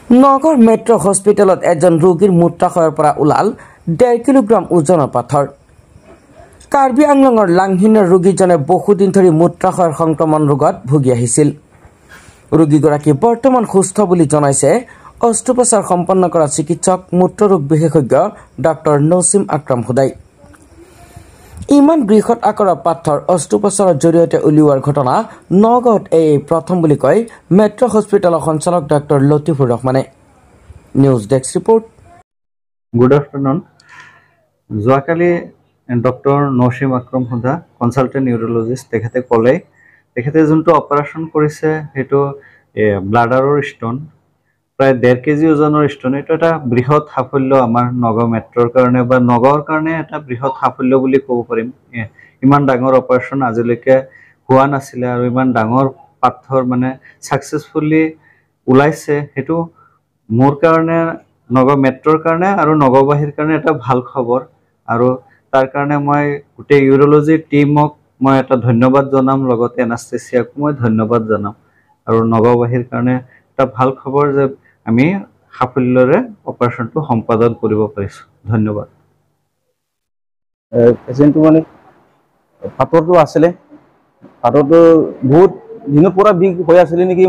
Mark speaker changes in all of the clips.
Speaker 1: নগৰ metro হস্পিটেলত এজন ৰোগীৰ মূত্ৰাশয়ৰ পৰা ওলাল 1.5 কিলোগ্ৰাম ওজনৰ পাথৰ। কাৰ্বি আংলঙৰ লাংহিনৰ ৰোগীজনে বহুদিন ধৰি মূত্ৰাশয়ৰ সংক্ৰমণ ৰোগত ভুগি আহিছিল। ৰোগীগৰাকী বৰ্তমান সুস্থ বুলি জনাইছে অস্ত্ৰোপচাৰ সম্পন্ন কৰা চিকিৎসক মূত্ৰৰোগ বিশেষজ্ঞ ডক্টৰ নছিম আকৰাম হুদাই। ইমান বৃহৎ আকাৰৰ পাথৰ অস্ত্ৰোপচাৰৰ জৰিয়তে উলিওৱাৰ ঘটনা নগাঁৱত এই প্ৰথম বুলি কয় মেট্ৰ হস্পিটেলৰ সঞ্চালক ডক্টৰ লতিফুৰ ৰহমানে। News desk report.
Speaker 2: Good afternoon. যোৱাকালি ডক্টৰ নছিম আকৰাম হুদা কনসালটেন্ট নিউৰলজিষ্ট তেখেতে ক'লে তেখেতে যোনটো অপাৰেশ্যন কৰিছে সেইটো ব্লাডাৰৰ ষ্টন, প্ৰায় 1.5 কেজি ওজনৰ ষ্টন। এইটো এটা বৃহৎ সাফল্য আমাৰ নগাঁও মেট্ৰৰ কাৰণে বা নগাঁৱৰ কাৰণে এটা বৃহৎ সাফল্য বুলি ক'ব পাৰিম। ইমান ডাঙৰ অপাৰেশ্যন আজিলৈকে হোৱা নাছিলে আৰু ইমান ডাঙৰ পাথৰ মানে ছাকচেছফুলি ওলাইছে, সেইটো মোৰ কাৰণে নগাঁও মেট্ৰৰ কাৰণে আৰু নগাঁওবাসীৰ কাৰণে এটা ভাল খবৰ। আৰু তাৰ কাৰণে মই গোটেই ইউৰলজি টিমক মই এটা ধন্যবাদ জনাম, লগতে এনাষ্টেচিয়াকো মই ধন্যবাদ জনাম। আৰু নগাঁওবাসীৰ কাৰণে এটা ভাল খবৰ যে আমি সাফল্যৰে অপাৰেশ্যনটো সম্পাদন কৰিব পাৰিছোঁ। ধন্যবাদ।
Speaker 3: পেচেণ্টটো মানে পাথৰটো আছিলে, পাথৰটো বহুত দিনৰ পৰা বিষ হৈ আছিলে নেকি,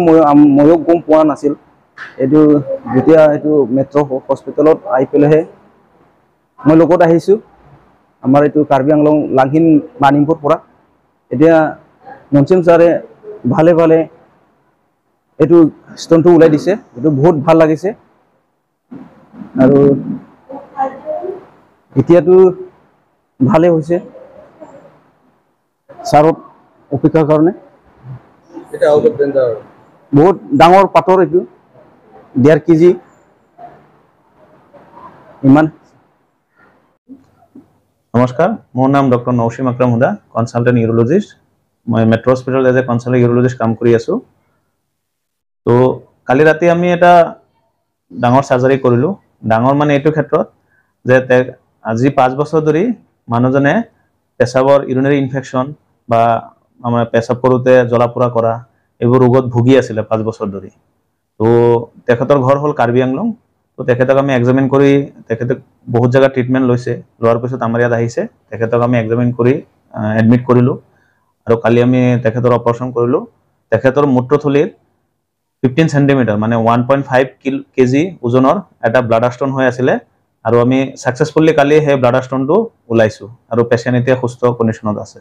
Speaker 3: ময়ো গম পোৱা নাছিল। এইটো যেতিয়া এইটো মেট্ৰ হস্পিটেলত আহি পেলাইহে মই লগত আহিছোঁ, আমাৰ এইটো কাৰ্বি আংলং লাংহিন মানিমপুৰ পৰা। এতিয়া নছিম ছাৰে ভালে ভালে এইটো ষ্টনটো ওলাই দিছে, এইটো বহুত ভাল লাগিছে। আৰু এতিয়াতো ভালে হৈছে ছাৰৰ অপেক্ষাৰ কাৰণে। বহুত ডাঙৰ পাথৰ, এইটো 1.5 কেজি ইমান।
Speaker 4: নমস্কাৰ, মোৰ নাম ডক্টৰ নছিম আকৰাম হুদা, কনসালটেন্ট নিউৰলজিষ্ট। মই মেট্ৰ হস্পিটেলত এজ এ কনসালটেন্ট নিউৰলজিষ্ট কাম কৰি আছোঁ। তো কালি ৰাতি আমি এটা ডাঙৰ চাৰ্জাৰী কৰিলোঁ। ডাঙৰ মানে এইটো ক্ষেত্ৰত যে আজি 5 বছৰ ধৰি মানুহজনে পেচাবৰ ইউৰিনাৰী ইনফেকশ্যন বা আমাৰ পেচাব কৰোঁতে জ্বলা পোৰা কৰা এইবোৰ ৰোগত ভুগি আছিলে 5 বছৰ ধৰি। তো তেখেতৰ ঘৰ হ'ল কাৰ্বি আংলং। তো তেখেতক আমি এক্সামিন কৰি, তেখেতে বহুত জায়গা ট্ৰিটমেণ্ট লৈছে, লোৱাৰ পিছত আমাৰ ইয়াত আহিছে। তেখেতক আমি এক্সামিন কৰি এডমিট কৰিলোঁ আৰু কালি আমি তেখেতৰ অপাৰেশ্যন কৰিলোঁ। তেখেতৰ মূত্ৰথলীৰ 15 চেণ্টিমিটাৰ মানে 1.5 কেজি ওজনৰ এটা ব্লাডাৰ ষ্টন হৈ আছিলে আৰু আমি ছাকচেছফুলি কালি সেই ব্লাডাৰ ষ্টনটো ওলাইছোঁ আৰু পেচেণ্ট এতিয়া সুস্থ কণ্ডিশ্যনত আছে।